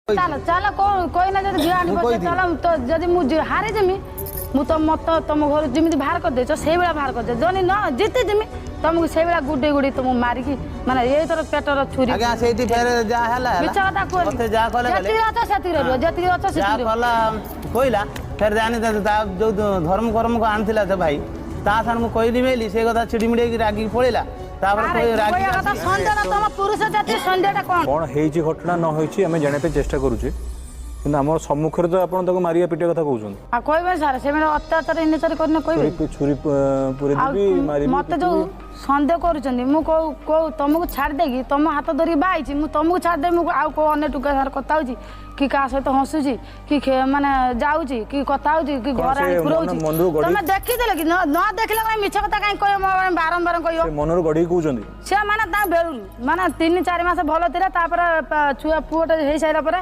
चल चल कोई ना जदी भियानी बचे चल तो जदी मु हारे जमी मु तो मत तुम घर जमी बाहर कर देछ से बेला बाहर कर दे जनी न जीते जमी तुमको से बेला गुडे गुडी तुम मारी की माने ए तर पेटर छुरी आगे सेठी फेर जा हला बिचारा को मते जा कहले जति रत सेति रो जति रत सेति जा कहला कोइला फेर जानी जो धर्म कर्म को आनथिला त भाई ता सान मु कोइली मेली से कथा छिडी मिडे की रागी पळेला तापर कोई रागी कथा संजना तुम पुरुष जाति संडेटा कोन हेची घटना न होईची हमें जाने पे चेष्टा करूचे किंतु हमर सम्मुख रे तो आपण तको मारिया पिटिया कथा कहउछन आ कोइबे सारे से अत्याचार इन्हेचार करने कोइबे छुरी पूरे देबी मारी मते जो संदेह करूछन मु को तुमको छाड़ देगी तुम हाथ धरी बाइची मु तुमको छाड़ दे मु आउ को अन्य टुका सार कथा होची कि का सहित हसुची कि माने जाउची कि कथा होची कि घर आनी पुरौची तुम देखि देले कि न देखले काय मिछ कथा काय कोय बारंबार कोय मनर गडी कहउछन से माने ता बेलु माने 3-4 मास भलो थिला तापर छुआ पुओटा हेई साइला परे